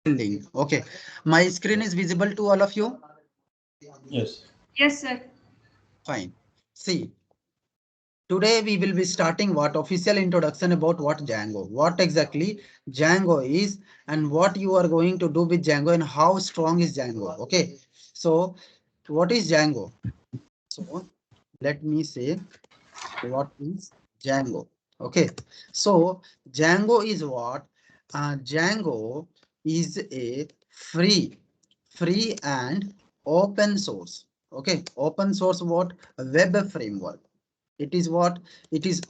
link. Okay, my screen is visible to all of you. Yes. Yes, sir. Fine. See, today we will be starting what official introduction about what Django, what exactly Django is, and what you are going to do with Django and how strong is Django. Okay, so what is Django? So let me say what is Django. Okay, so Django is what? Django is a free and open source. Okay, open source what? A web framework. It is what? It is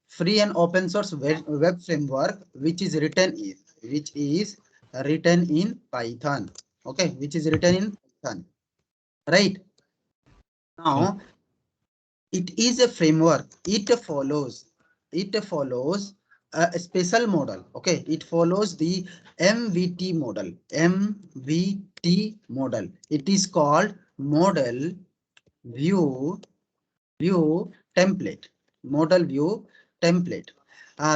free and open source web framework which is written in Python. Okay, which is written in Python. Right Yes. now, it is a framework. It follows a special model. Okay, it follows the MVT model. MVT model. It is called model view view template. Model view template.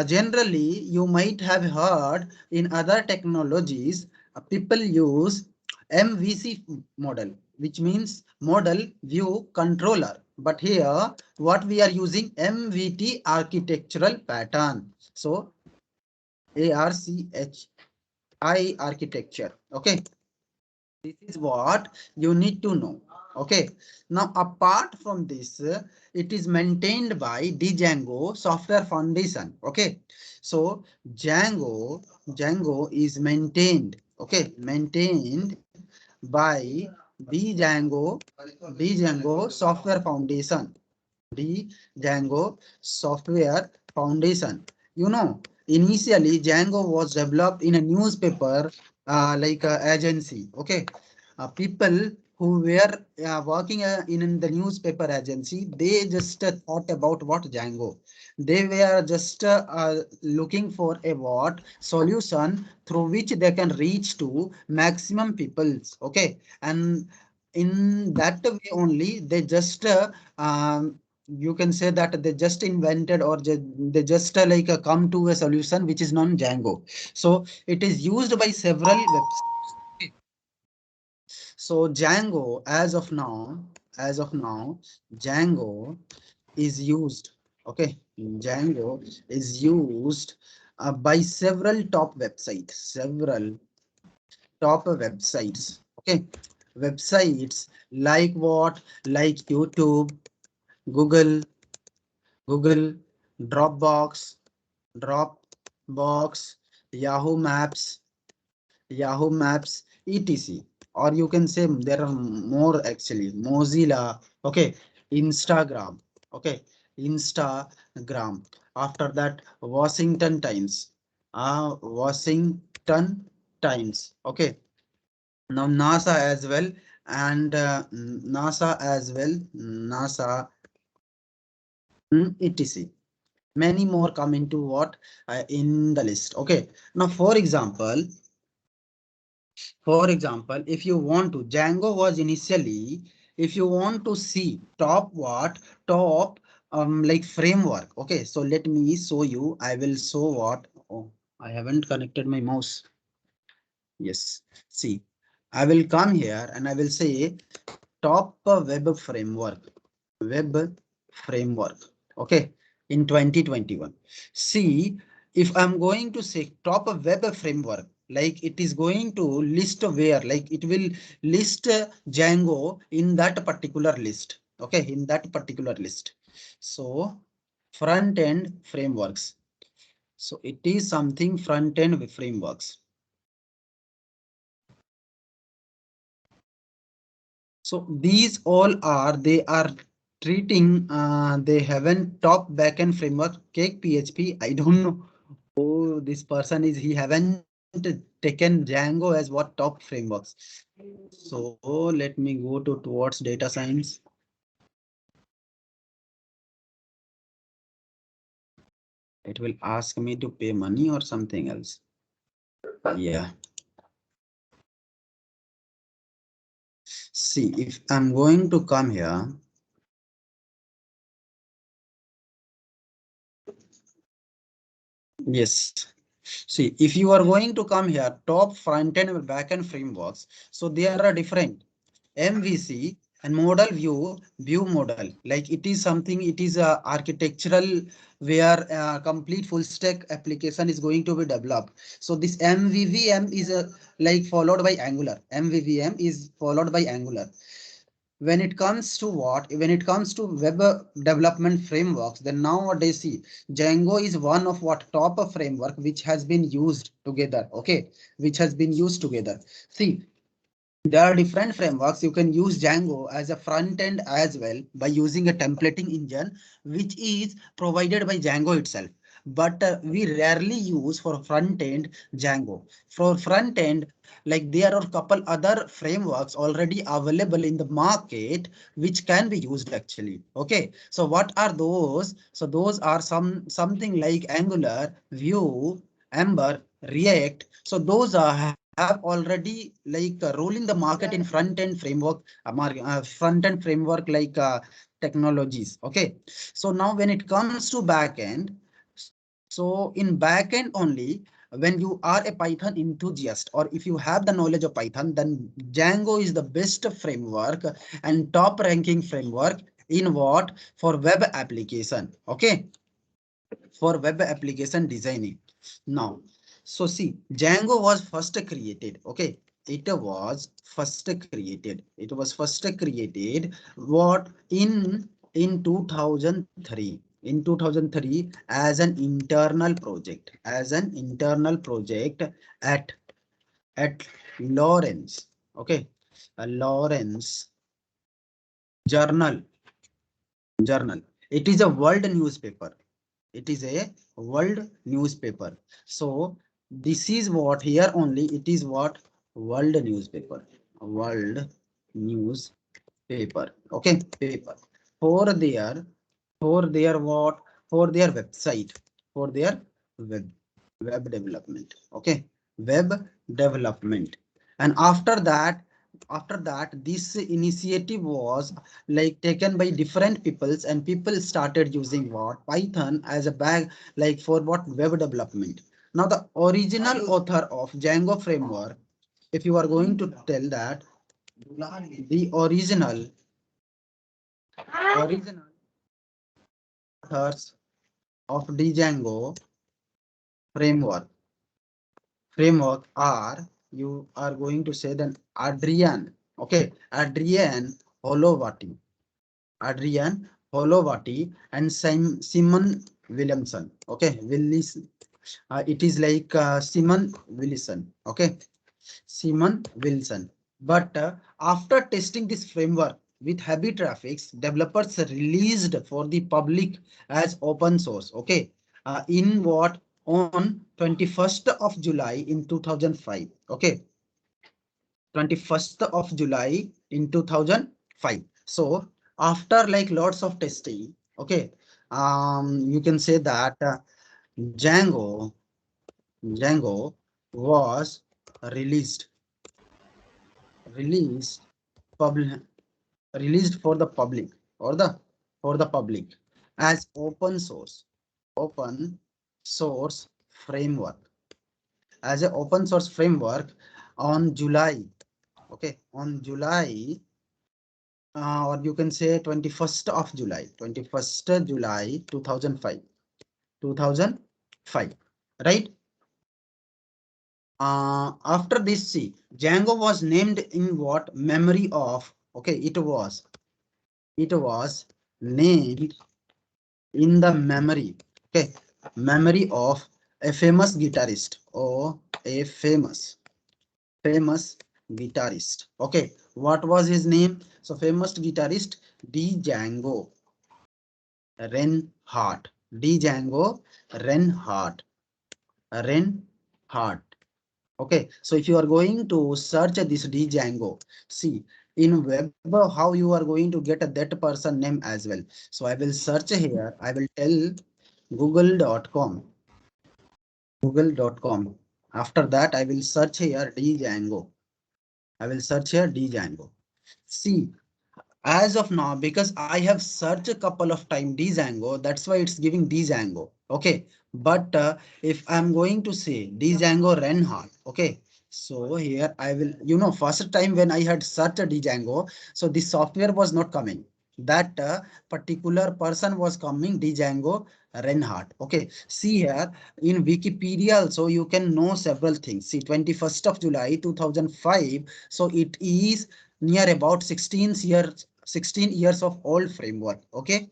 Generally, you might have heard in other technologies, people use MVC model, which means model view controller. But here, what we are using MVT architectural pattern. So ARCHI architecture. Okay. This is what you need to know. Okay. Now, apart from this, it is maintained by Django Software Foundation. Okay. So Django is maintained. Okay, maintained by Django Software Foundation. Django Software Foundation. You know, initially Django was developed in a newspaper agency. Okay, people who were working in the newspaper agency, they just thought about what Django. They were just looking for a what solution through which they can reach to maximum peoples. Okay, and in that way only they just you can say that they just invented or they just come to a solution which is non Django. So it is used by several websites. So Django, as of now, Django is used. Okay, Django is used by several top websites. Okay, websites like what? Like YouTube, Google, Google, Dropbox, Dropbox, Yahoo Maps, Yahoo Maps, etc. Or you can say there are more actually. Mozilla, okay, Instagram, okay, Instagram. After that, Washington Times, Washington Times, okay. Now NASA as well, and NASA as well, NASA, etc. Many more come into what in the list. Okay. Now, for example, if you want to, Django was initially, if you want to see top like framework. Okay, so let me show you. I will show what. Oh, I haven't connected my mouse. Yes. See, I will come here and I will say top web framework. Web framework. Okay, in 2021. See, if I'm going to say top of web framework, like it is going to list where, like it will list Django in that particular list. Okay, in that particular list. So front end frameworks. So it is something front end frameworks. So these all are, they are treating, they haven't top backend framework, Cake PHP. I don't know who this person is. He haven't taken Django as what top frameworks. So let me go to towards data science. It will ask me to pay money or something else. Yeah. See, if I'm going to come here, yes. See, if you are going to come here, top front end and back end frameworks, so there are different MVC and model view model. Like it is something, it is a architectural where complete full stack application is going to be developed. So this MVVM is like followed by Angular. MVVM is followed by Angular. When it comes to when it comes to web development frameworks, then nowadays see Django is one of what top of framework which has been used together. Okay, which has been used together. See, there are different frameworks. You can use Django as a front end as well by using a templating engine, which is provided by Django itself. But we rarely use for front end Django. For front end, like there are a couple other frameworks already available in the market, which can be used actually. Okay. So what are those? So those are something like Angular, Vue, Ember, React. So those are have already like ruling the market in front end framework, front end framework like technologies. Okay. So now when it comes to back end, so in back end only, when you are a Python enthusiast or if you have the knowledge of Python, then Django is the best framework and top ranking framework in what for web application. Okay, for web application designing. Now, so see, Django was first created. Okay, it was first created. It was first created what in 2003. In 2003 as an internal project, at at Lawrence. Okay, a Lawrence journal. Journal. It is a world newspaper. It is a world newspaper. So this is what here only it is what world newspaper. World newspaper. Okay, paper. For their for their what for their website for their web web development. Okay, web development. And after that this initiative was like taken by different peoples and people started using what Python as a bag like for what web development. Now the original author of Django framework, if you are going to tell that the original authors of Django framework are, you are going to say then Adrian. Okay, Adrian Holovati and Simon Williamson. Okay, Willis. It is like Simon Wilson. Okay, Simon Wilson. But after testing this framework with heavy traffics, developers released for the public as open source. Okay, in what on 21st of July in 2005. Okay, 21st of July in 2005. So after like lots of testing, okay, you can say that Django Django was released released public released for the public or the for the public as open source framework as an open source framework on July. Okay, on July or you can say 21st of July 2005 right. After this, see, Django was named in what memory of, okay, it was named in the memory, okay, memory of a famous guitarist or a famous guitarist. Okay, what was his name? So famous guitarist Django Reinhardt. Django Reinhardt. Reinhardt. Okay, so if you are going to search this Django, see in web how you are going to get that person name as well. So I will search here. I will tell google.com. Google.com. After that, I will search here Django. I will search here Django. See, as of now, because I have searched a couple of time Django, that's why it's giving Django. Okay, But if I'm going to say Django Reinhardt, okay. So here I will, first time when I had searched Django, so the software was not coming. That particular person was coming, Django Reinhardt. Okay. See here in Wikipedia also you can know several things. See, 21st of July 2005. So it is near about 16 years of old framework. Okay.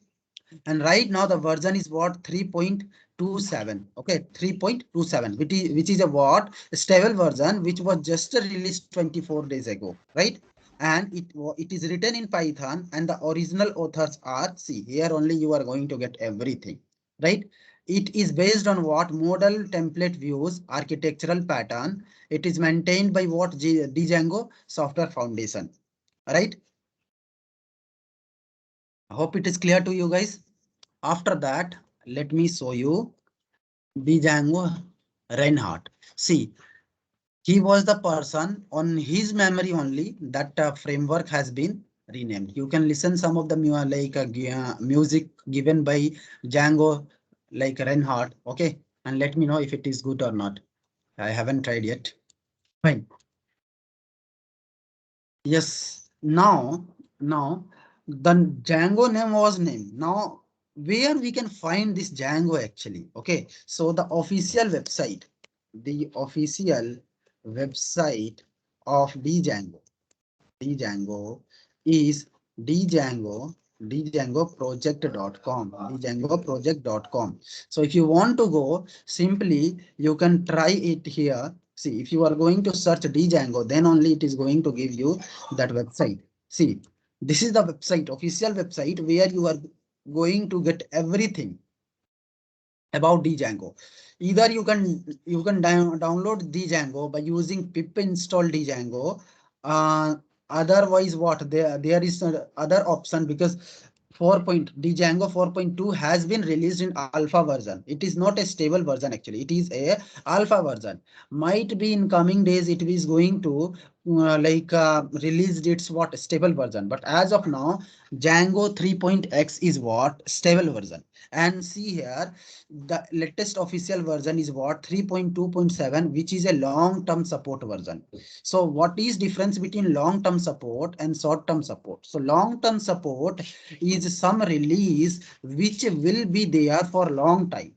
And right now the version is what 3.27. Okay, 3.27, which is a what stable version which was just released 24 days ago, right? And it is written in Python, and the original authors are, see here only you are going to get everything, right? It is based on what model template views architectural pattern. It is maintained by what Django Software Foundation, right? I hope it is clear to you guys. After that, let me show you Django Reinhardt. See, he was the person on his memory only that framework has been renamed. You can listen some of the music given by Django like Reinhardt. Okay, and let me know if it is good or not. I haven't tried yet. Fine. Yes. Now the Django name was named. Now where we can find this Django actually? Okay. So the official website of Django is Django, djangoproject.com, djangoproject.com. So if you want to go, simply you can try it here. See, if you are going to search Django, then only it is going to give you that website. See, this is the website, official website where you are going to get everything about Django. Either you can download Django by using pip install Django. Uh, Otherwise, what there is other option, because Django 4.2 has been released in alpha version. It is not a stable version actually. It is a alpha version. Might be in coming days it is going to release its what stable version. But as of now, Django 3.x is what stable version. And see here, the latest official version is what 3.2.7, which is a long-term support version. So what is difference between long-term support and short-term support? So long-term support is some release which will be there for long time.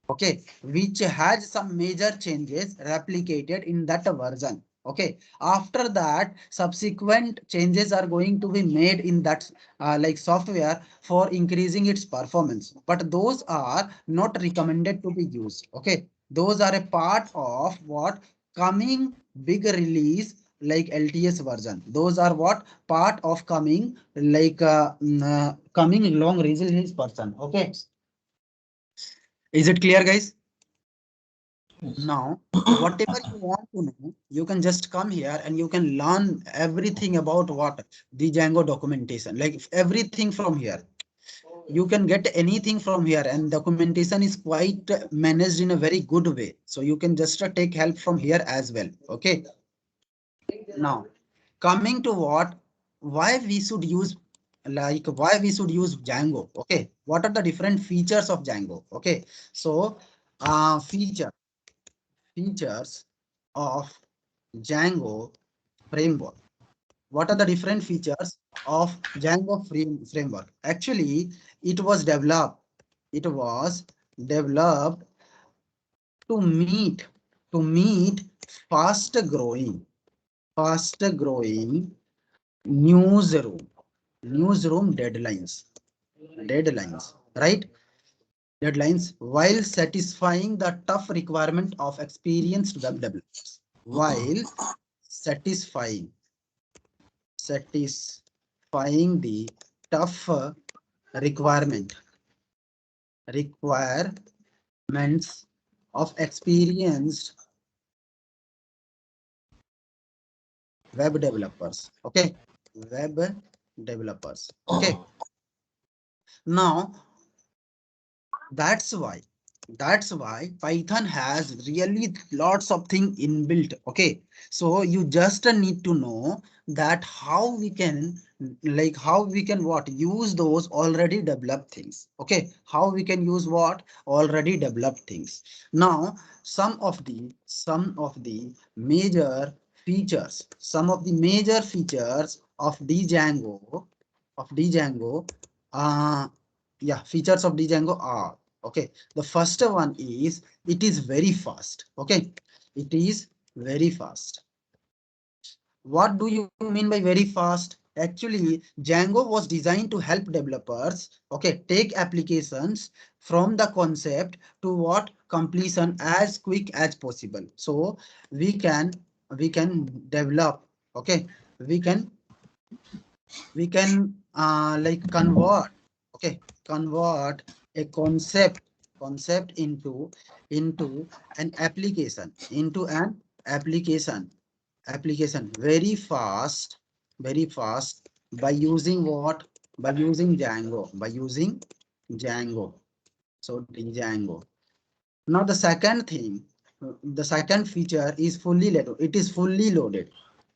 Okay, which has some major changes replicated in that version. Okay, after that subsequent changes are going to be made in that software for increasing its performance, but those are not recommended to be used. Okay, those are a part of what coming big release like LTS version. Those are what part of coming coming long release version. Okay, is it clear, guys? Yes. Now, whatever you want to know, you can just come here and you can learn everything about what the Django documentation, like everything from here. You can get anything from here, and documentation is quite managed in a very good way. So you can just take help from here as well. Okay. Now, coming to why we should use Django. Okay. What are the different features of Django? Okay. So, features of Django framework. What are the different features of Django framework? Actually, it was developed. It was developed to meet fast growing newsroom deadlines, right? Deadlines while satisfying the tough requirement of experienced web developers. While satisfying satisfying the tough requirement requirements of experienced web developers. Okay, web developers. Okay, now that's why That's why Python has really lots of thing inbuilt. Okay, so you just need to know that how we can, like how we can what use those already developed things. Okay, how we can use what already developed things. Now some of the major features, some of the major features of Django, of Django, uh yeah, features of Django are, okay, the first one is it is very fast. Okay, it is very fast. What do you mean by very fast? Actually, Django was designed to help developers, okay, take applications from the concept to what completion as quick as possible. So we can develop, okay, we can like okay, convert a concept into an application very fast by using what, by using Django. So Django. Now the second thing, the second feature is fully loaded. It is fully loaded.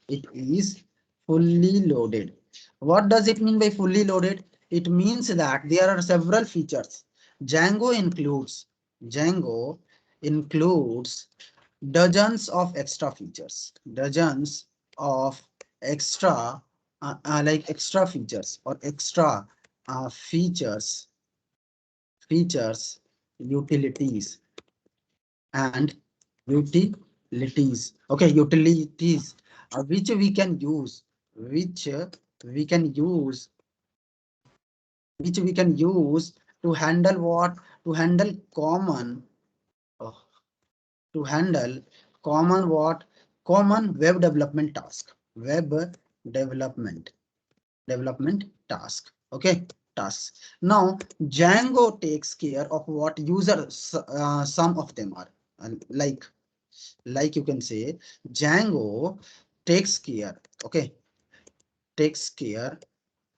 It is fully loaded. What does it mean by fully loaded? It means that there are several features. Django includes Django includes dozens of extra features, dozens of extra like extra features or extra features, utilities and utilities. Okay, utilities which we can use, which we can use, which we can use to handle what? To handle common, oh, to handle common what? Common web development task. Web development, task. Okay, tasks. Now, Django takes care of what users, some of them are. Like you can say Django takes care, okay, takes care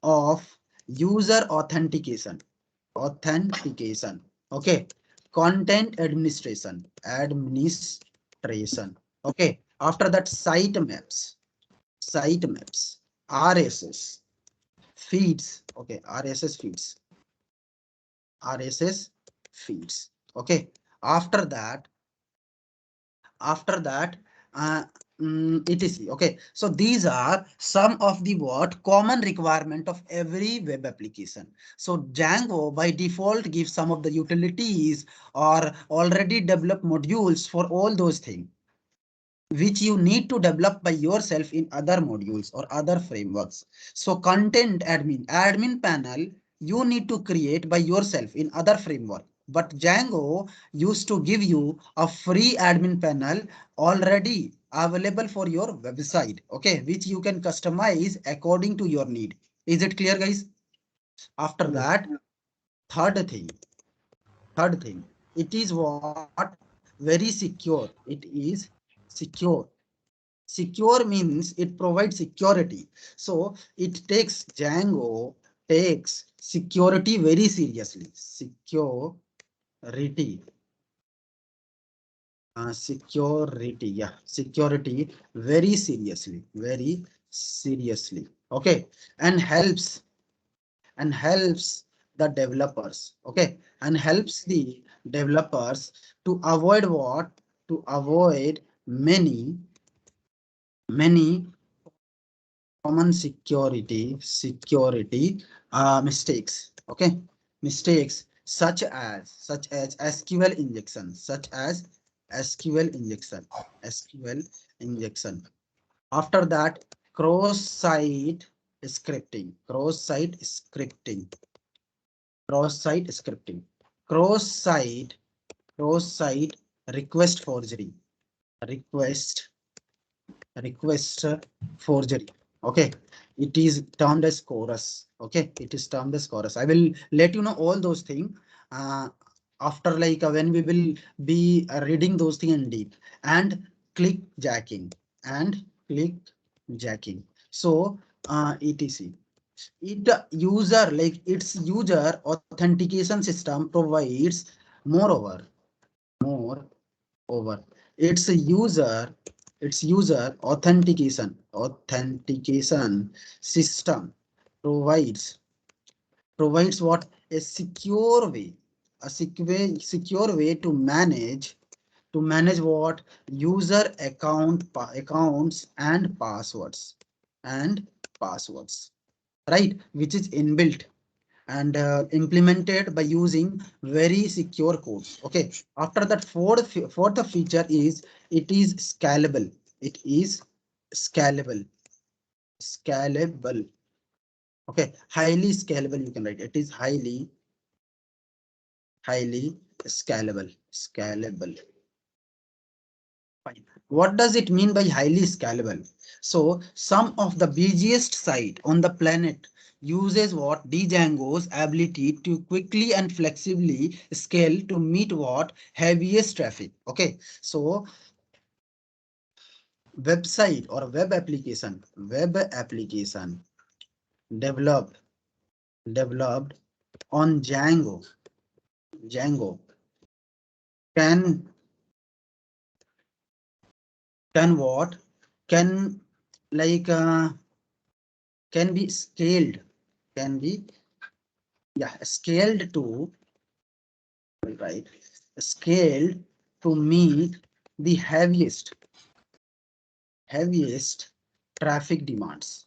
of user authentication, okay, content administration, okay, after that site maps, RSS feeds, okay, RSS feeds, okay, after that after that uh, etc. Okay, so these are some of the what common requirement of every web application. So Django by default gives some of the utilities or already developed modules for all those things which you need to develop by yourself in other modules or other frameworks. So content admin panel, you need to create by yourself in other framework. But Django used to give you a free admin panel already available for your website, okay, which you can customize according to your need. Is it clear, guys? After Yes. that, third thing, it is what? Very secure. It is secure. Secure means it provides security. So it takes Django takes security very seriously. Security, yeah, security very seriously. Okay, and helps the developers. Okay, and helps the developers to avoid what? To avoid many common security mistakes. Okay, mistakes such as SQL injection. After that, cross-site scripting, cross-site cross-site request forgery, request request forgery. Okay, it is termed as chorus. Okay, it is termed as chorus. I will let you know all those things uh, after, like when we will be reading those things in deep. And click jacking and click jacking. So etc. Its user authentication system provides moreover. over. It's a user authentication system provides what? A secure way, secure way to manage what? User accounts and passwords, right? Which is inbuilt and implemented by using very secure codes. Okay. After that, fourth feature is it is scalable. It is scalable. Scalable. Okay. Highly scalable. You can write it is highly scalable. Scalable. Fine. What does it mean by highly scalable? So some of the busiest site on the planet uses what? Django's ability to quickly and flexibly scale to meet what? Heaviest traffic. Okay. So website or web application developed developed on Django can what? Can like can be scaled, can be, yeah, scaled to, right, scaled to meet the heaviest traffic demands.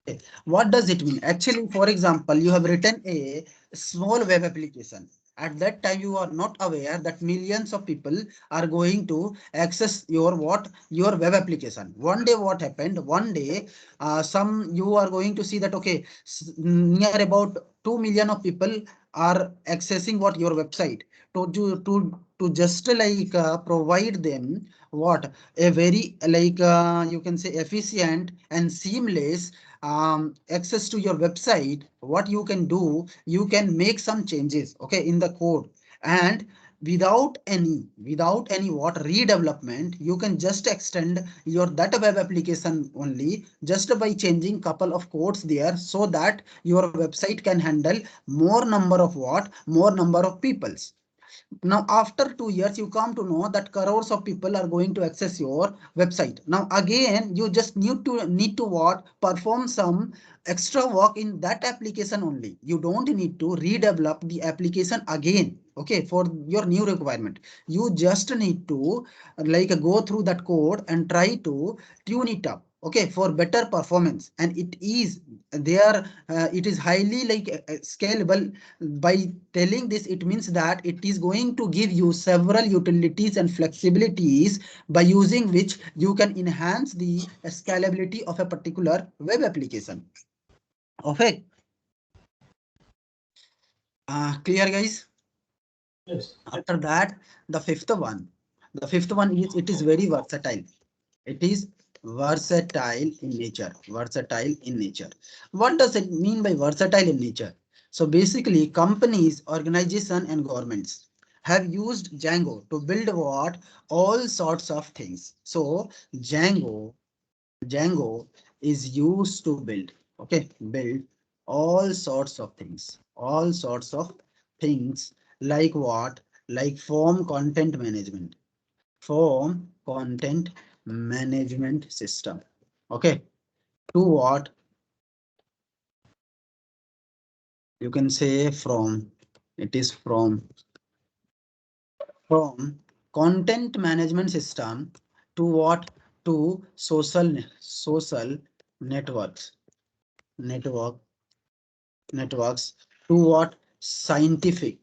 Okay. What does it mean? Actually, for example, you have written a small web application. At that time, you are not aware that millions of people are going to access your what? Your web application. One day, what happened? One day, some you are going to see that, okay, near about 2 million of people are accessing what? Your website. To just like provide them what? A very like you can say efficient and seamless access to your website. What you can do, you can make some changes, okay, in the code, and without any what? Redevelopment, you can just extend your that web application only just by changing couple of codes there, so that your website can handle more number of what? More number of peoples. Now after 2 years you come to know that crores of people are going to access your website. Now again you just need to what? Perform some extra work in that application only. You don't need to redevelop the application again, okay, for your new requirement. You just need to like go through that code and try to tune it up, okay, for better performance. And it is there, it is highly like scalable. By telling this, it means that it is going to give you several utilities and flexibilities by using which you can enhance the scalability of a particular web application. Okay. Clear, guys? Yes. After that, the fifth one is it is very versatile. It is versatile in nature. Versatile in nature. What does it mean by versatile in nature? So basically, companies, organizations, and governments have used Django to build what? All sorts of things. So Django is used to build, okay, build all sorts of things. All sorts of things like what? Like form content management system, okay, to what? You can say from, it is from content management system to what? To social networks network networks to what? Scientific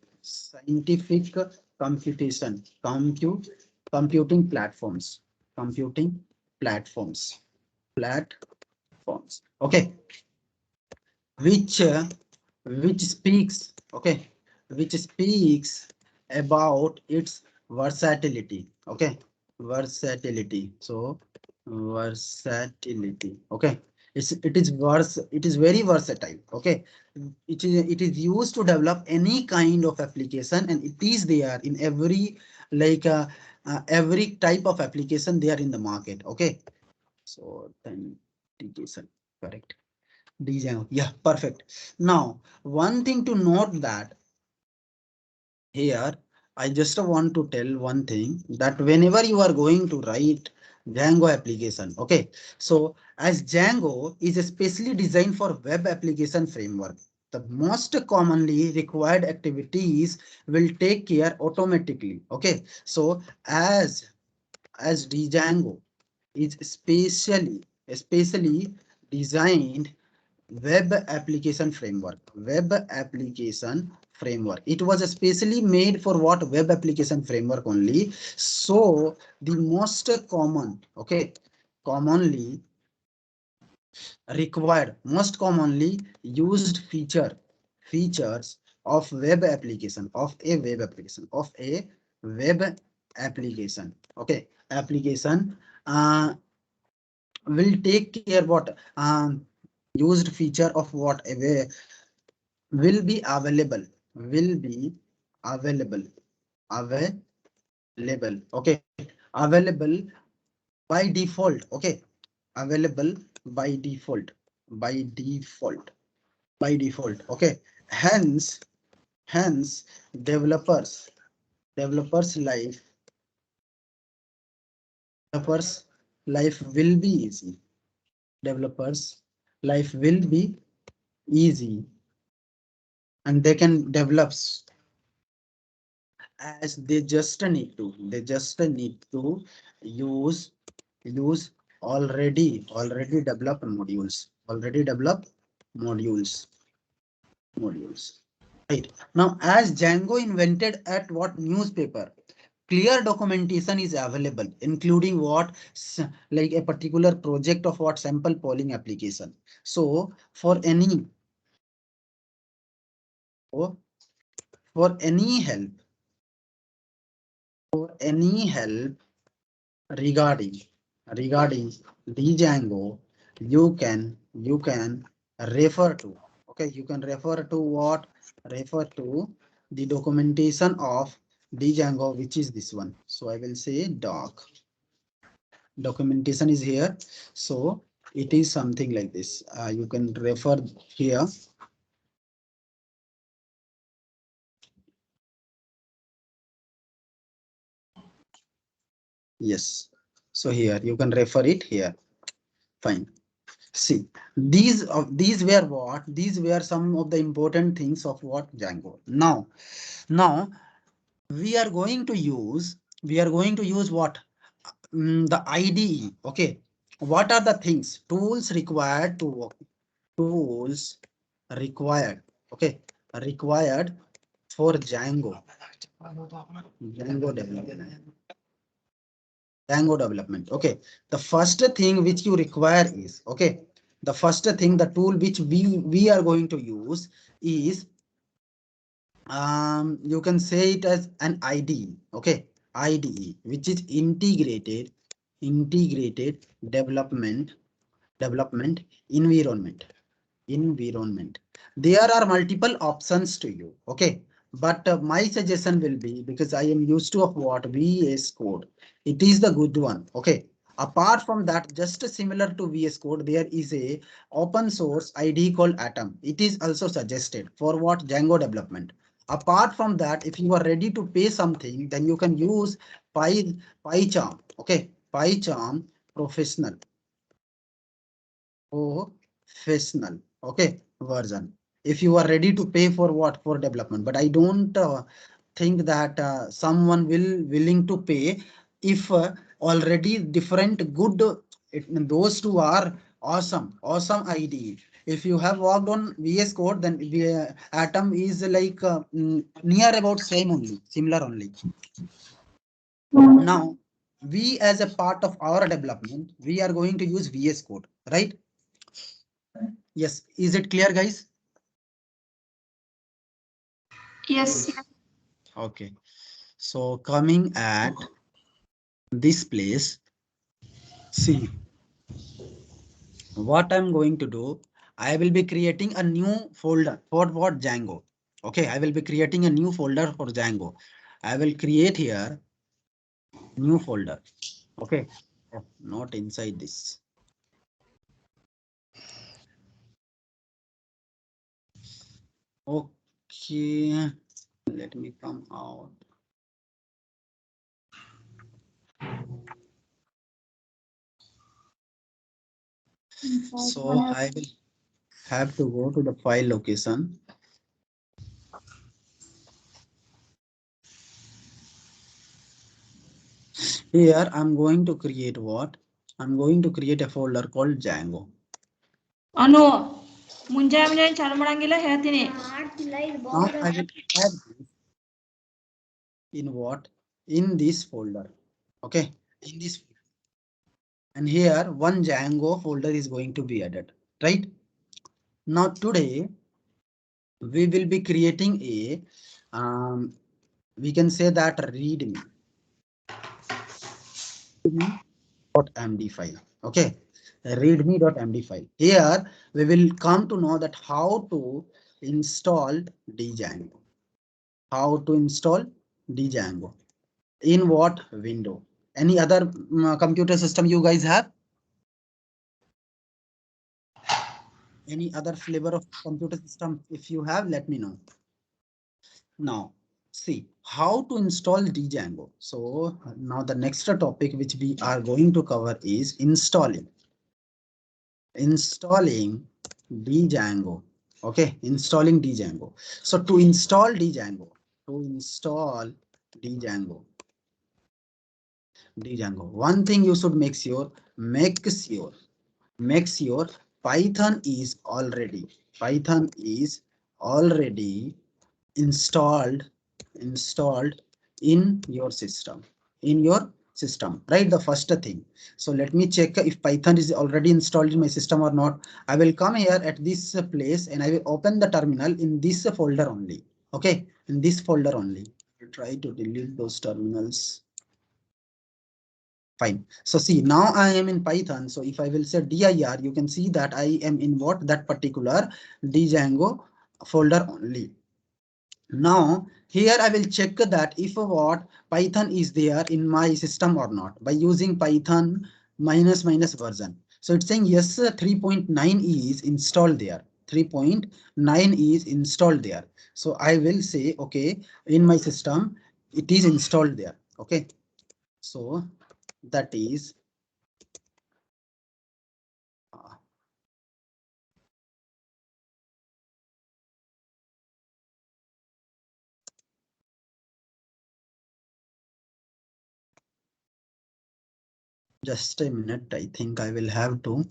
computation computing computing platforms platforms, okay, which which speaks, okay, which speaks about its versatility, okay, versatility. So versatility, okay, it is very versatile, okay. It is used to develop any kind of application, and it is there in every like every type of application there in the market, okay. So then application, correct. Design. Yeah, perfect. Now, one thing to note that here, I just want to tell one thing that whenever you are going to write Django application, okay, so as Django is especially designed for web application framework, the most commonly required activities will take care automatically. Okay, so as Django is especially designed web application framework. It was especially made for what? Web application framework only. So the most common, okay, commonly most commonly used features of web application, okay, application will take care what used feature of what a way will be available will be available available, okay, available by default, okay, available by default by default by default, okay. Hence hence developers developers life will be easy developers life will be easy, and they can develop as they just need to use use already developed modules. Right. Now, as Django invented at what newspaper, clear documentation is available, including what like a particular project of what sample polling application. So for for any help, for any help regarding regarding Django, you can refer to, okay, you can refer to what? Refer to the documentation of Django, which is this one. So I will say documentation is here. So it is something like this. You can refer here. Yes. So here you can refer it here. Fine. See, these were what? These were some of the important things of what Django. Now we are going to use what? The IDE. Okay. What are the things? Tools required to work. Tools required. Okay. Required for Django. Django development. Django development. Okay. The first thing which you require is, okay, the first thing, the tool which we are going to use is you can say it as an IDE. Okay. IDE, which is integrated development environment. There are multiple options to you, okay, but my suggestion will be, because I am used to of what VS Code, it is the good one, okay. Apart from that, just similar to VS Code, there is a open source IDE called Atom. It is also suggested for what? Django development. Apart from that, if you are ready to pay something, then you can use PyCharm, okay, PyCharm professional professional, okay, version. If you are ready to pay for what? For development, but I don't think that someone will willing to pay if already different good those two are awesome IDE. If you have worked on VS Code, then Atom is like near about same only, similar only. Now we, as a part of our development, we are going to use VS Code, right? Yes, is it clear, guys? Yes. Okay. So coming at this place, see what I'm going to do. I will be creating a new folder for what? Django. Okay, I will be creating a new folder for Django. I will create here new folder. Okay, oh, not inside this. Okay, let me come out. So I will have to go to the file location. Here I'm going to create what? I'm going to create a folder called Django. ಅನು ಮುಂಜಾನೆ ಚಾಲು ಮಾಡಂಗಿಲ್ಲ ಹೇಳ್ತೀನಿ. Now I will add this in what? In this folder. Okay, in this, and here one Django folder is going to be added, right? Now today we will be creating a we can say that readme .md file. Okay, readme.md file. Here we will come to know that how to install Django. How to install Django in what window? Any other computer system you guys have? Any other flavor of computer system? If you have, let me know. Now, see how to install Django. So now the next topic which we are going to cover is installing Django. Okay, installing Django. So to install Django, one thing you should make sure Python is already installed in your system, right? The first thing. So let me check if Python is already installed in my system or not. I will come here at this place and I will open the terminal in this folder only. Okay, in this folder only. I'll try to delete those terminals. Fine. So see, now I am in Python. So if I will say dir, you can see that I am in what? That particular Django folder only. Now here I will check that if what Python is there in my system or not by using Python minus version. So it's saying yes, 3.9 is installed there. 3.9 is installed there. So I will say okay, in my system it is installed there. Okay, so that is just a minute. I think I will have to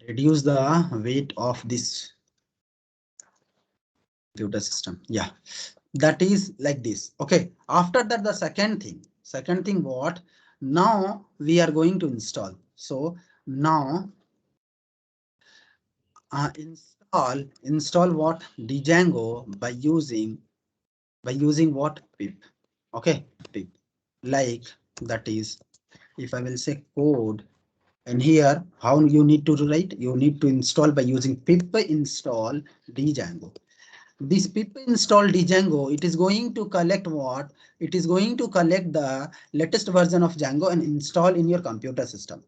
reduce the weight of this computer system. Yeah, that is like this. Okay, after that the second thing what? Now we are going to install. So now install what? Django by using what? Pip. Okay, pip, like that is, if I will say code. And here, how you need to write? You need to install by using pip install Django. This pip install Django, it is going to collect what? It is going to collect the latest version of Django and install in your computer system.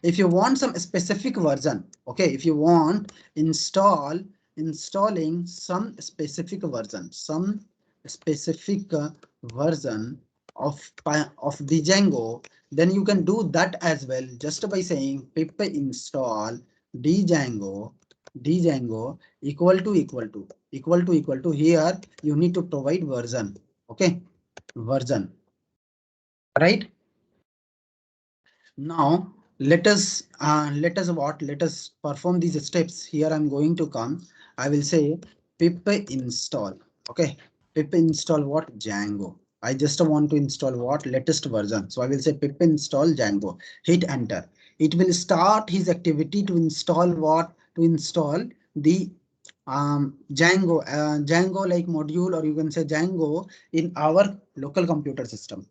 If you want some specific version, okay, if you want installing some specific version of Django, then you can do that as well just by saying pip install Django equal to here you need to provide version. Okay, version, right? Now let us perform these steps. Here I'm going to come. I will say pip install. Okay, pip install what? Django. I just want to install what? Latest version. So I will say pip install Django. Hit enter. It will start his activity to install what? To install the Django like module, or you can say Django in our local computer system.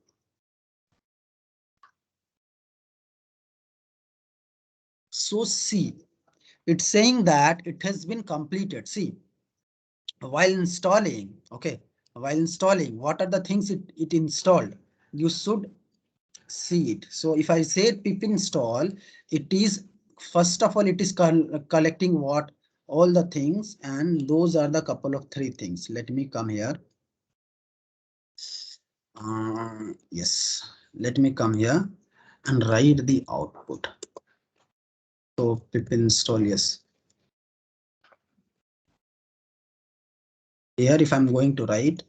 So see, it's saying that it has been completed. See, while installing, okay, while installing, what are the things it installed? You should see it. So if I say pip install, it is, first of all, it is collecting what? All the things, and those are the couple of three things. Let me come here. Yes, let me come here and write the output. So pip install, yes. Here, if I'm going to write,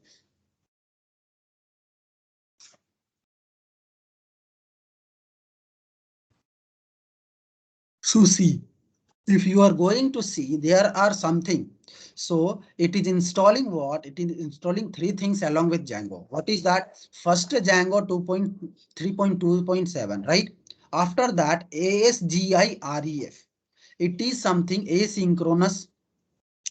so see, if you are going to see, there are something. So it is installing what? It is installing three things along with Django. What is that? First, Django 2.3.2.7, right? After that, ASGIREF. It is something asynchronous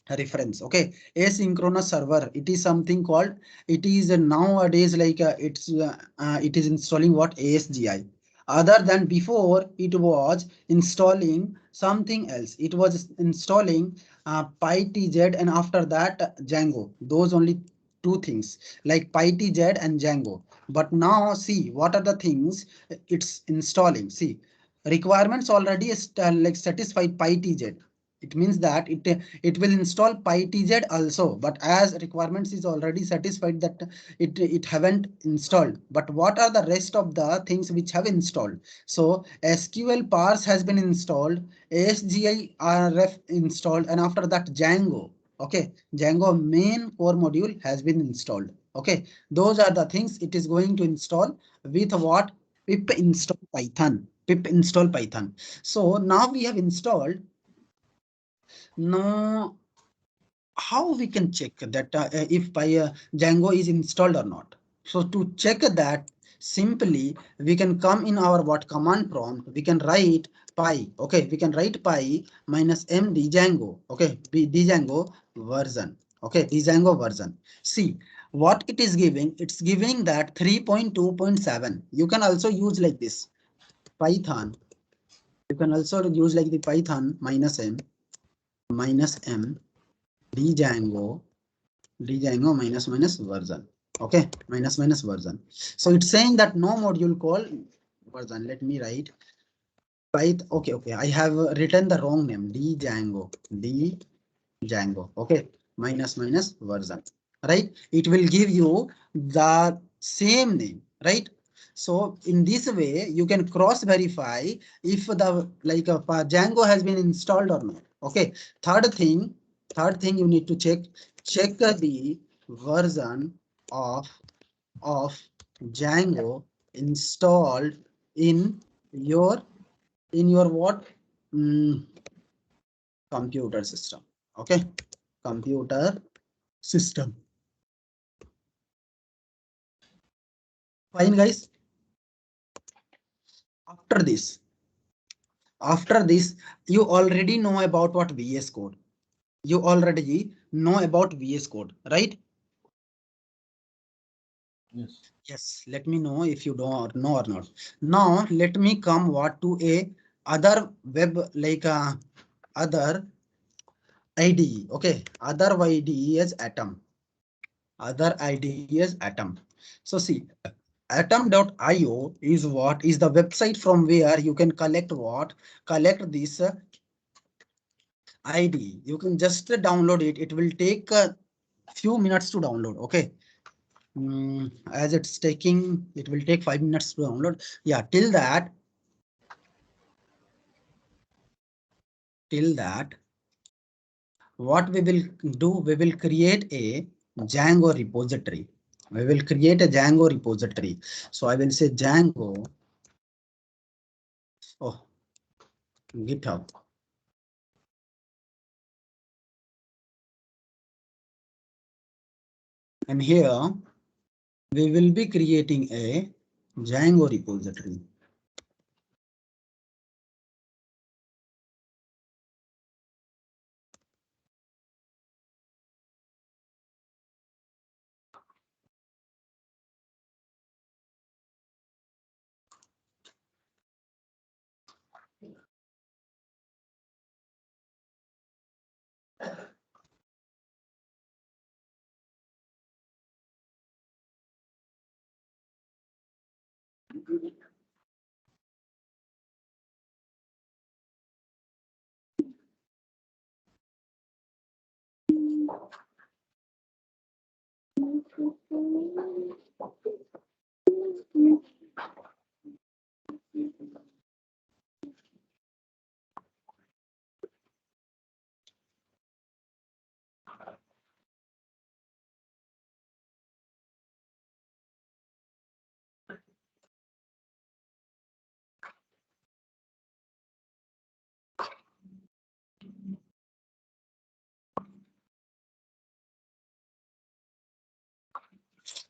reference. Okay, asynchronous server. It is something called. It is nowadays like it is installing what? ASGI. Other than before, it was installing something else. It was installing PyTZ, and after that Django. Those only two things, like PyTZ and Django. But now see what are the things it's installing. See, requirements already is like satisfied PyTZ. It means that it will install PyTZ also, but as requirements is already satisfied that it haven't installed. But what are the rest of the things which have installed? So SQL parse has been installed, ASGI-RF installed, and after that Django. Okay, Django main core module has been installed. Okay, those are the things it is going to install with what? Pip install Python. Pip install Python. So now we have installed. Now, how we can check that if Django is installed or not? So to check that, simply we can come in our what command prompt. We can write py. Okay, we can write py minus md Django. Okay, Django version. Okay, Django version. See what it is giving. It's giving that 3.2.7. You can also use like this Python. You can also use like the Python minus m Django minus version. Okay, minus version. So it's saying that no module call version. Let me write Python. Okay. I have written the wrong name. Django. Okay, minus version. Right? It will give you the same name. Right? So in this way, you can cross verify if the like Django has been installed or not. Okay. Third thing, you need to check the version of of Django installed in your what? Mm, computer system. Okay, computer system. Fine, guys. After this, you already know about what VS Code. You already know about VS Code, right? Yes. Let me know if you don't know or not. Now let me come what to a other web like other IDE. Okay, other IDE is Atom. Other IDE is Atom. So see, atom.io is what is the website from where you can collect what? Collect this ID. You can just download it. It will take a few minutes to download. Okay. As it's taking, it will take 5 minutes to download. Yeah, till that, what we will do, we will create a Django repository. We will create a Django repository. So I will say Django, oh, GitHub. And here we will be creating a Django repository.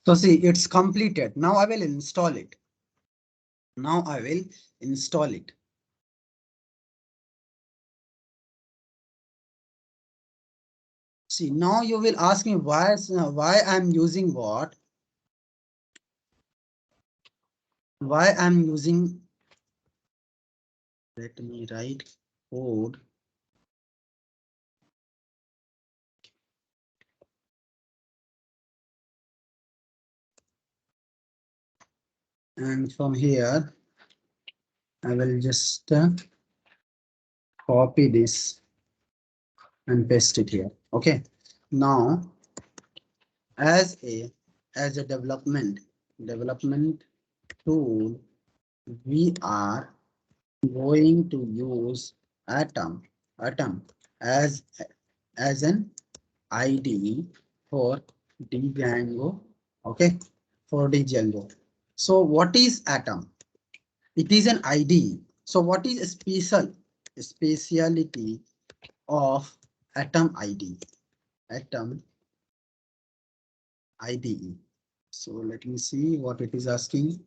So see, it's completed. Now I will install it. Now I will install it. See, now you will ask me why I'm using what? Why I'm using, let me write code. And from here, I will just copy this and paste it here. Okay. Now, as a development tool, we are going to use Atom as an IDE for Django. Okay, for Django. So what is Atom? It is an IDE. So what is a speciality of Atom IDE? Atom IDE. So let me see what it is asking.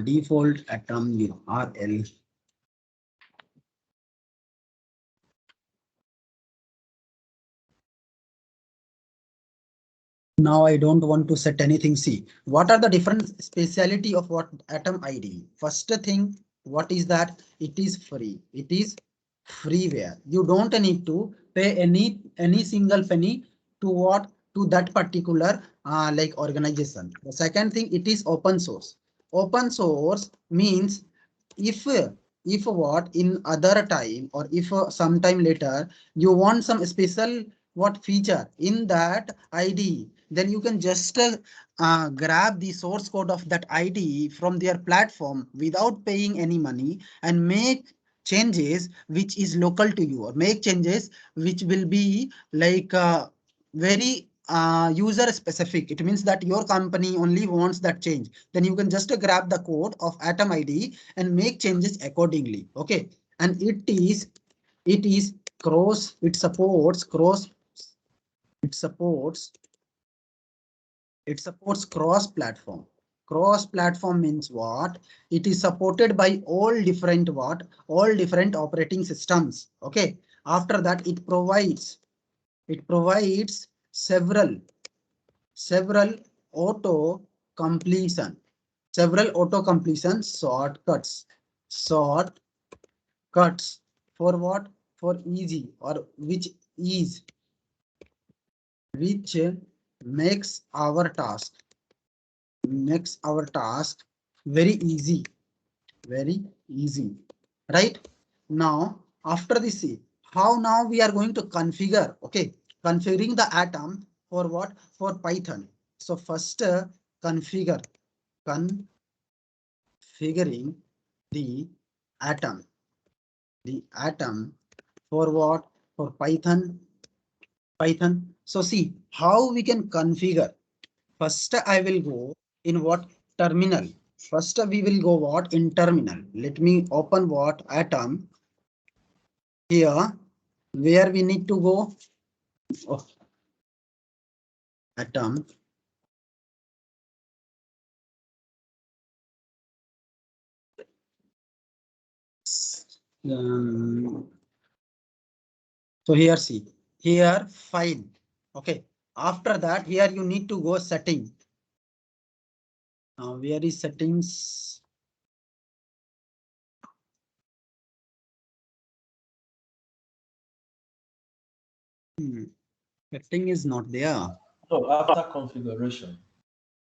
Default Atom URL. Now I don't want to set anything. See, what are the different speciality of what Atom IDE? First thing, what is that? It is free. It is freeware. You don't need to pay any single penny to what, to that particular like organization. The second thing, it is open source. Open source means if if what in other time, or if sometime later you want some special what feature in that IDE, then you can just grab the source code of that IDE from their platform without paying any money and make changes which is local to you, or make changes which will be like very user specific. It means that your company only wants that change. Then you can just grab the code of Atom IDE and make changes accordingly. Okay, and it is cross. It supports cross. It supports cross platform. Cross platform means what? It is supported by all different what? All different operating systems. Okay. After that, it provides several auto completion, shortcuts for what? For easy, or which makes our task very easy, very easy. Right? Now, after this, see how now we are going to configure. Okay, configuring the Atom for what? For Python. So first configuring the Atom, for what? For Python. So see how we can configure. First, I will go in what? Terminal. First, we will go what? In terminal. Let me open what? Atom. Here, where we need to go? Oh, Atom. Um, so here, see. Here, file. Okay. After that, here you need to go setting. Where is settings? Setting is not there. No, after configuration.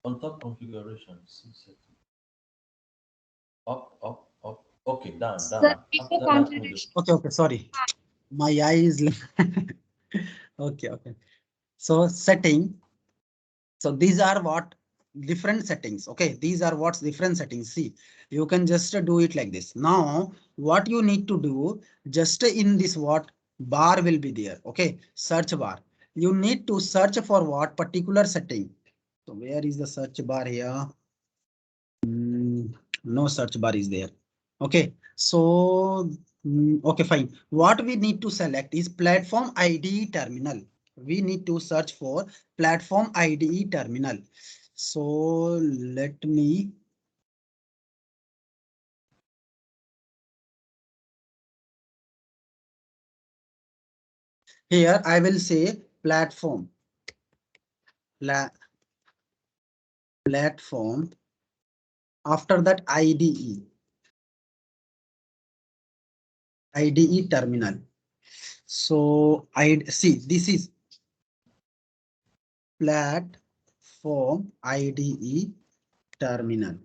On top configuration. See setting. Up. Okay, down. Sir, before configuration. Okay, sorry. My eye is okay. So setting. So these are what? Different settings. Okay, these are what's different settings. See, you can just do it like this. Now, what you need to do, just in this what? Bar will be there. Okay, search bar. You need to search for what? Particular setting. So where is the search bar here? No search bar is there. Okay, so okay, fine. What we need to select is platform IDE terminal. We need to search for platform IDE terminal. So let me here I will say platform. Platform. After that IDE terminal. So I see this is platform IDE terminal.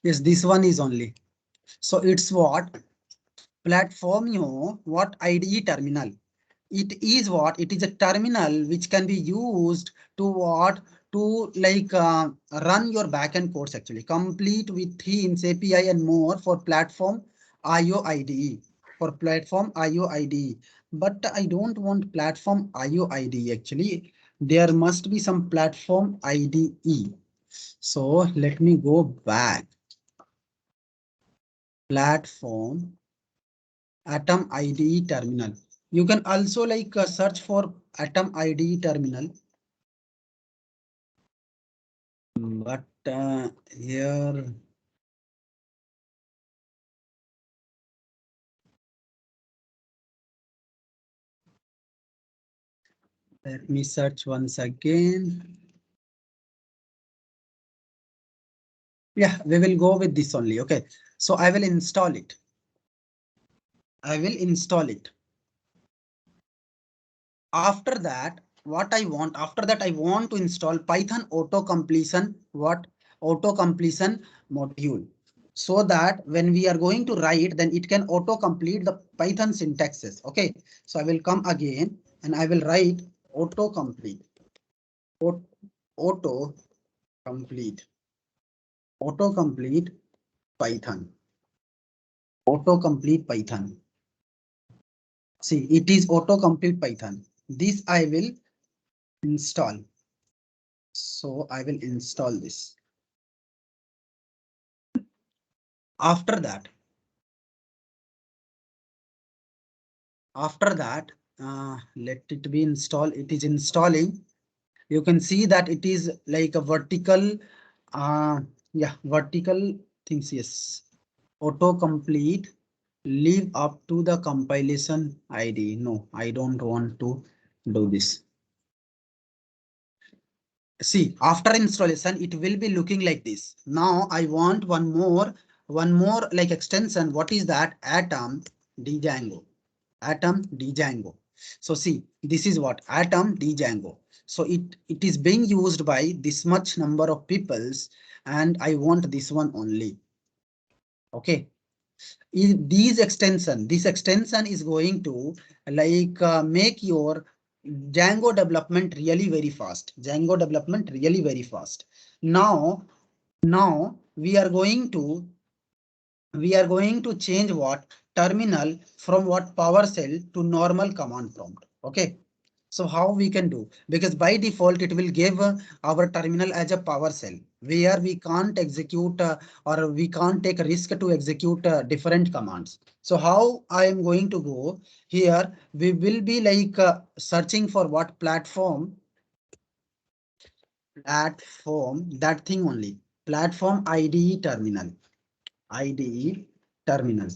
Yes, this one is only. So it's what platform, what IDE terminal. It is what? It is a terminal which can be used to what? To like run your backend codes actually, complete with themes, API and more for platform IO IDE. For platform IO IDE. But I don't want platform IO IDE actually. There must be some platform IDE. So let me go back. Platform Atom IDE terminal. You can also like search for Atom IDE terminal. But here, let me search once again. Yeah, we will go with this only. Okay, so I will install it. I will install it. After that, what I want, after that, I want to install Python auto completion, what auto completion module. So that when we are going to write, then it can auto complete the Python syntaxes. Okay, so I will come again and I will write auto complete. Auto complete. Auto complete Python. Auto complete Python. See, it is auto complete Python. This I will install. So I will install this. After that, let it be installed. It is installing. You can see that it is like a vertical, vertical things. Yes, autocomplete. Leave up to the compilation ID. No, I don't want to do this. See, after installation, it will be looking like this. Now I want one more like extension. What is that? Atom Django. Atom Django. So see, this is what Atom Django. So it is being used by this much number of peoples, and I want this one only. Okay. This extension is going to like make your Django development really very fast. Django development really very fast. Now we are going to change what terminal from what PowerShell to normal command prompt. Okay. So how we can do? Because by default, it will give our terminal as a PowerShell where we can't execute or we can't take a risk to execute different commands. So how I am going to go here, we will be like searching for what platform, that thing only, platform IDE terminal, IDE terminal.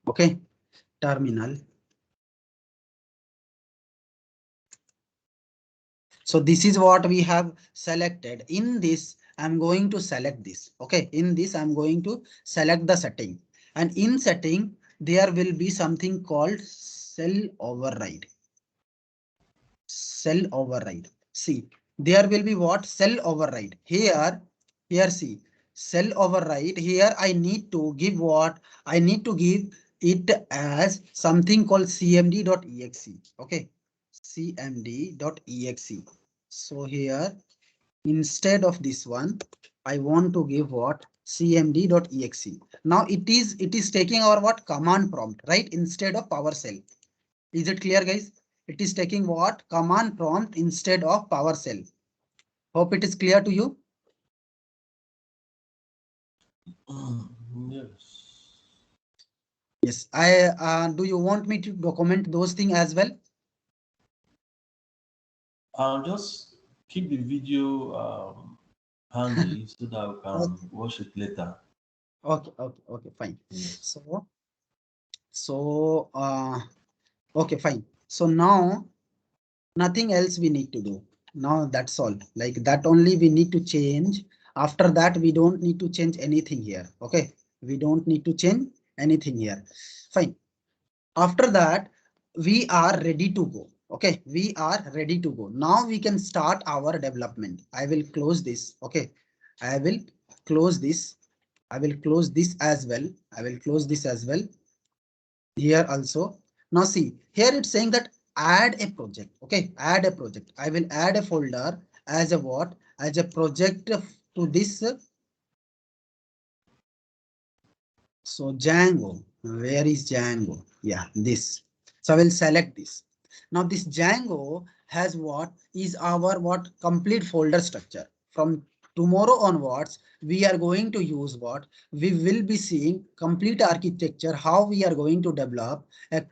Okay, terminal. So this is what we have selected. In this, I'm going to select this. Okay, in this, I'm going to select the setting. And in setting, there will be something called cell override. Cell override. See, there will be what? Cell override. Here see, cell override. Here I need to give what? I need to give it as something called cmd.exe. Okay, cmd.exe. So here, instead of this one, I want to give what? cmd.exe. Now it is taking our what? Command prompt, right? Instead of PowerShell. Is it clear, guys? It is taking what? Command prompt instead of PowerShell. Hope it is clear to you. Yes. Yes. Do you want me to document those things as well? I'll just keep the video handy so that we can Okay, watch it later. okay, fine. Yes. So, so, okay, fine. So now nothing else we need to do. Now that's all. Like that only we need to change. After that, we don't need to change anything here. Okay. We don't need to change anything here. Fine. After that, we are ready to go. Okay. We are ready to go. Now we can start our development. I will close this. Okay. I will close this. I will close this as well. I will close this as well here also. Now see, here it's saying that add a project. Okay, add a project. I will add a folder as a what? As a project to this. So Django, where is Django? Yeah, this. So I will select this. Now this Django has what is our what complete folder structure. From tomorrow onwards, we are going to use what we will be seeing complete architecture, how we are going to develop a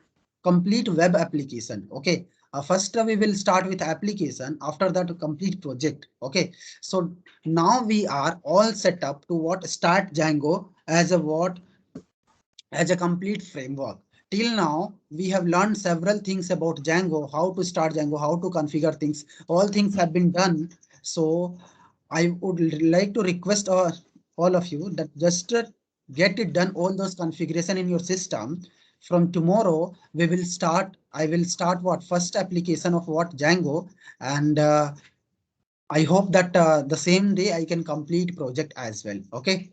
complete web application. Okay. First, we will start with application. After that, complete project. Okay. So now we are all set up to what start Django as a what as a complete framework. Till now, we have learned several things about Django, how to start Django, how to configure things. All things have been done. So I would like to request all of you that just get it done, all those configuration in your system. From tomorrow, we will start. I will start what first application of what Django, and I hope that the same day I can complete project as well. Okay.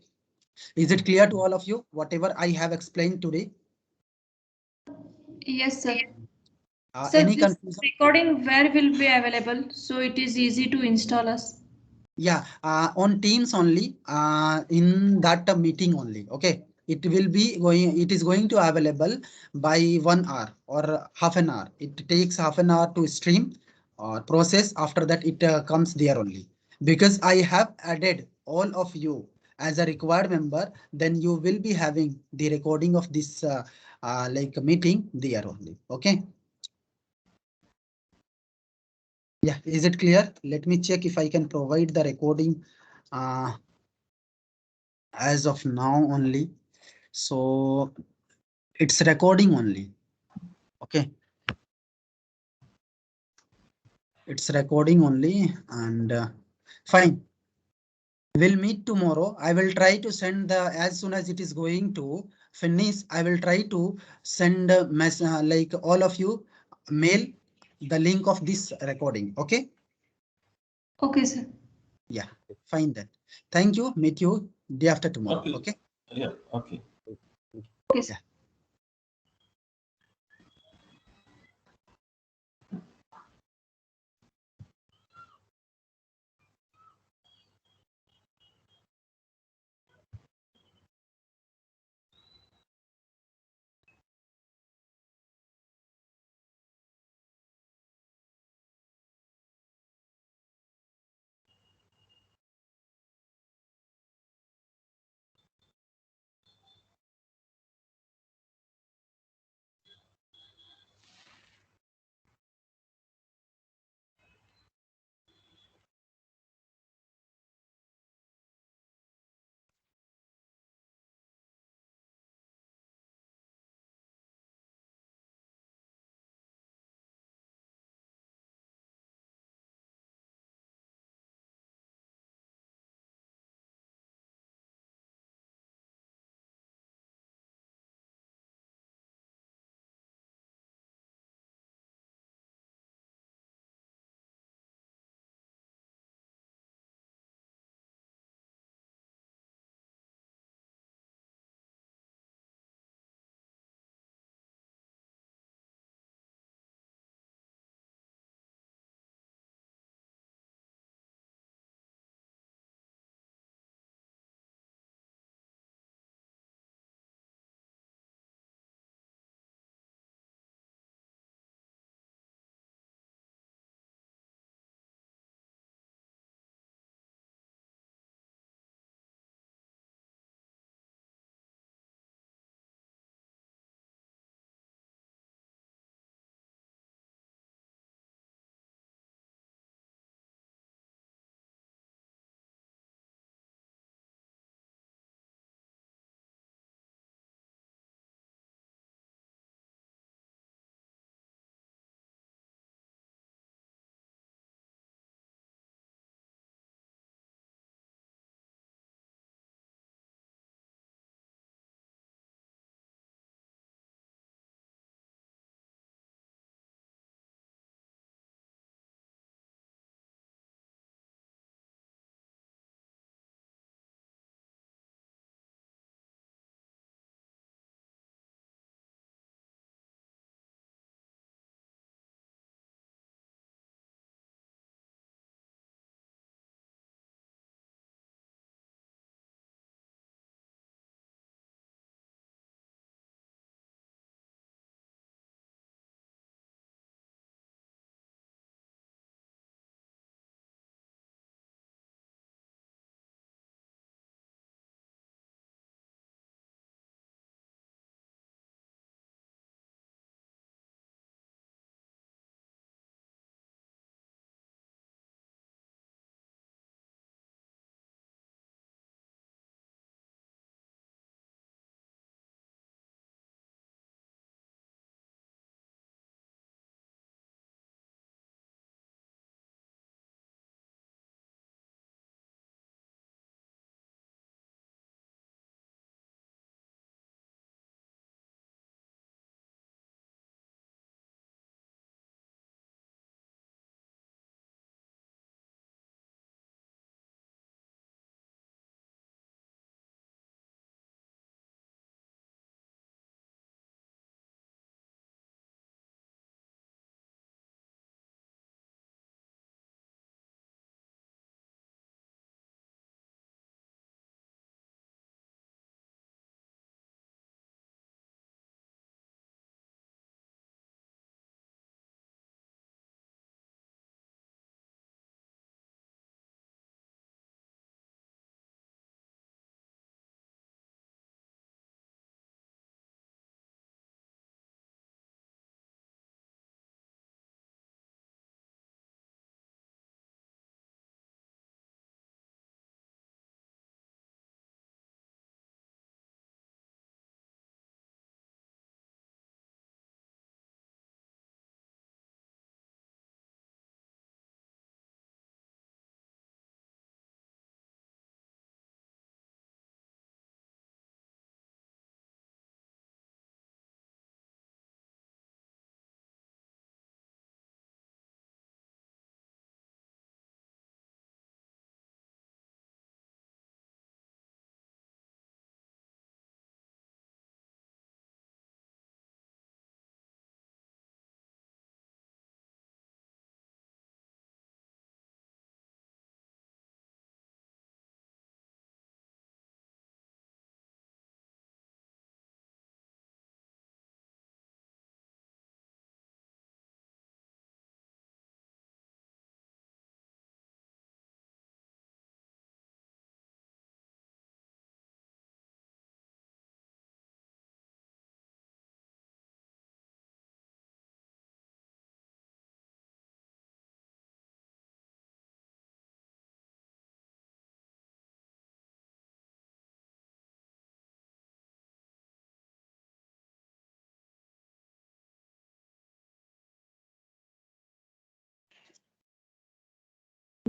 Is it clear to all of you? Whatever I have explained today? Yes, sir. Sir, Any this confusion? recording where will be available so it is easy to install us? Yeah, on Teams only, in that meeting only. Okay, it will be going. It is going to available by 1 hour or half an hour. It takes half an hour to stream or process. After that, it comes there only. Because I have added all of you as a required member, then you will be having the recording of this like meeting there only. Okay. Yeah, is it clear? Let me check if I can provide the recording uh, as of now only. So it's recording only. Okay, it's recording only and fine. We'll meet tomorrow. I will try to send the as soon as it is going to finish. I will try to send a like all of you mail the link of this recording. Okay. Okay, sir. Yeah, fine then. Thank you. Meet you day after tomorrow. Okay. Okay. Yeah. Okay. Okay, sir. Yeah.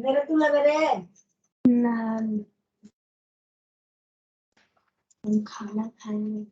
मेरे तू लगे रे ना हम खाना खाएंगे